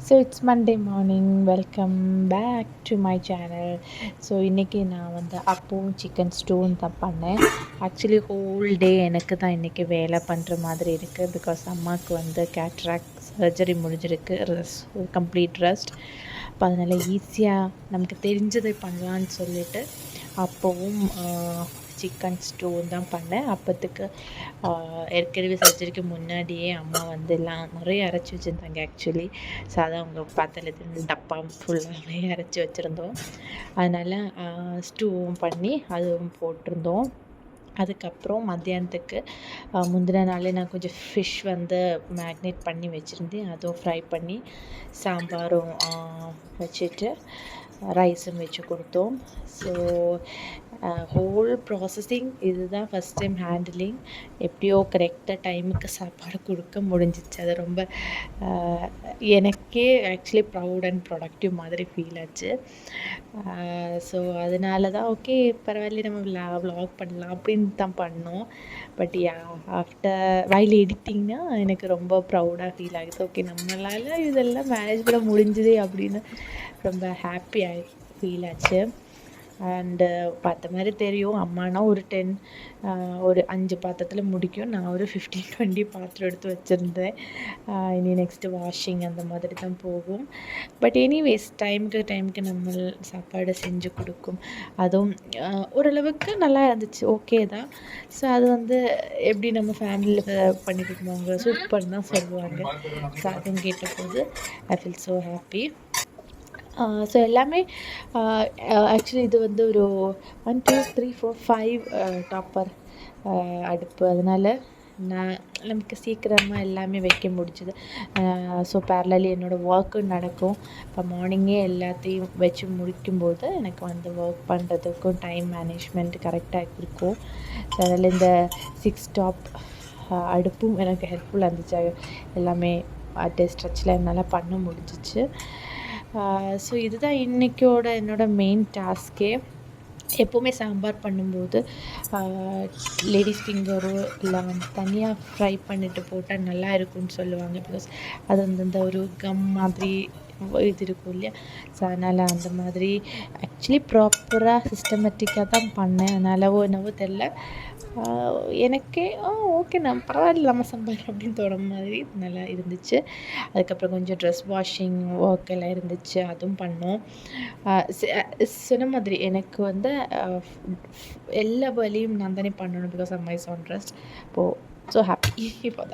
So it's Monday morning. Welcome back to my channel. So இன்றைக்கி நான் வந்து அப்பவும் சிக்கன் ஸ்டூவும் தான் பண்ணேன். ஆக்சுவலி ஹோல் டே எனக்கு தான் இன்றைக்கி வேலை பண்ணுற மாதிரி இருக்குது. பிகாஸ் அம்மாவுக்கு வந்து கேட்ராக்ட் சர்ஜரி முடிஞ்சிருக்கு, கம்ப்ளீட் ரெஸ்ட். அப்போ அதனால் ஈஸியாக நமக்கு தெரிஞ்சதை பண்ணலான்னு சொல்லிட்டு அப்போவும் சிக்கன் ஸ்டூ தான் பண்ணேன். அப்போத்துக்கு ஏற்கனவே சர்ஜரிக்கு முன்னாடியே அம்மா வந்து எல்லாம் நிறைய அரைச்சி வச்சுருந்தாங்க ஆக்சுவலி. ஸோ அதை அவங்க பார்த்ததுல இருந்து டப்பா ஃபுல்லாகவே அரைச்சி வச்சுருந்தோம். அதனால் ஸ்டூவும் பண்ணி அதுவும் போட்டிருந்தோம். அதுக்கப்புறம் மத்தியானத்துக்கு முந்தின நாளே நான் கொஞ்சம் ஃபிஷ் வந்து மேக்னேட் பண்ணி வச்சுருந்தேன். அதுவும் ஃப்ரை பண்ணி சாம்பாரும் வச்சுட்டு ரைஸும் வச்சு கொடுத்தோம். ஸோ ஹோல் ப்ராசஸிங் இது தான் ஃபஸ்ட் டைம் ஹேண்டிலிங். எப்படியோ கரெக்டாக டைமுக்கு சாப்பாடு கொடுக்க முடிஞ்சிச்சு. அது ரொம்ப எனக்கே ஆக்சுவலி ப்ரவுட் அண்ட் ப்ரொடக்டிவ் மாதிரி ஃபீல் ஆச்சு. ஸோ அதனால தான் ஓகே பரவாயில்ல நம்ம வ்ளாக் பண்ணலாம் அப்படின்னு தான் பண்ணோம். பட் ஆஃப்டர் வைல் எடிட்டிங்னா எனக்கு ரொம்ப ப்ரௌடாக ஃபீல் ஆகுது. ஓகே நம்மளால் இதெல்லாம் மேனேஜ் பண்ண முடிஞ்சுதே அப்படின்னு ரொம்ப ஹாப்பியாக ஃபீல் ஆச்சு. அண்டு பார்த்த மாதிரி தெரியும், அம்மானா ஒரு 5 பாத்திரத்தில் முடிக்கும். நான் ஒரு 15-20 பாத்திரம் எடுத்து வச்சுருந்தேன். இனி நெக்ஸ்ட்டு வாஷிங் அந்த மாதிரி தான் போகும். பட் எனிவேஸ் டைமுக்கு நம்ம சாப்பாடு செஞ்சு கொடுக்கும். அதுவும் ஓரளவுக்கு நல்லா இருந்துச்சு, ஓகே தான். ஸோ அது வந்து எப்படி நம்ம ஃபேமிலியில் பண்ணி கொடுக்குவாங்க, சூப்பர்னு தான் சொல்லுவாங்க. ஸோ அதுவும் கேட்டபோது I feel so happy. So எல்லாமே ஆக்சுவலி இது வந்து ஒரு 1 2 3 4 5 டாப்பர் அடுப்பு. அதனால் நமக்கு சீக்கிரமாக எல்லாமே வைக்க முடிஞ்சுது. ஸோ பேரலலி என்னோடய ஒர்க்கும் நடக்கும். இப்போ மார்னிங்கே எல்லாத்தையும் வச்சு முடிக்கும்போது எனக்கு வந்து ஒர்க் பண்ணுறதுக்கும் டைம் மேனேஜ்மெண்ட் கரெக்டாக இருக்கும். ஸோ அதில் இந்த 6 டாப் அடுப்பும் எனக்கு ஹெல்ப்ஃபுல்லாக இருந்துச்சு. எல்லாமே ஸ்ட்ரெச்சில் என்னால் பண்ண முடிஞ்சிச்சு. ஸோ இதுதான் என்னோட மெயின் டாஸ்க்கே. எப்போவுமே சாம்பார் பண்ணும்போது லேடிஸ் ஃபிங்கரோ இல்லை வந்து தனியாக ஃப்ரை பண்ணிவிட்டு போட்டால் நல்லா இருக்கும்னு சொல்லுவாங்க. பிகாஸ் அது வந்து இந்த ஒரு கம் மாதிரி இது இருக்கும் இல்லையா. ஸோ அதனால் அந்த மாதிரி ஆக்சுவலி ப்ராப்பராக சிஸ்டமேட்டிக்காக தான் பண்ணேன். அதனாலவோ என்னவோ தெரில, எனக்கே ஓகே நம்ம பரவாயில்ல நம்ம சம்பார் அப்படின்னு தோணுற மாதிரி நல்லா இருந்துச்சு. அதுக்கப்புறம் கொஞ்சம் ட்ரெஸ் வாஷிங் ஒர்க் எல்லாம் இருந்துச்சு, அதுவும் பண்ணோம். சொன்ன மாதிரி எனக்கு வந்து எல்லா வேலையும் நான் தானே பண்ணணும். Because of my sound trust. இப்போது ஸோ ஹாப்பி இப்போ தான்.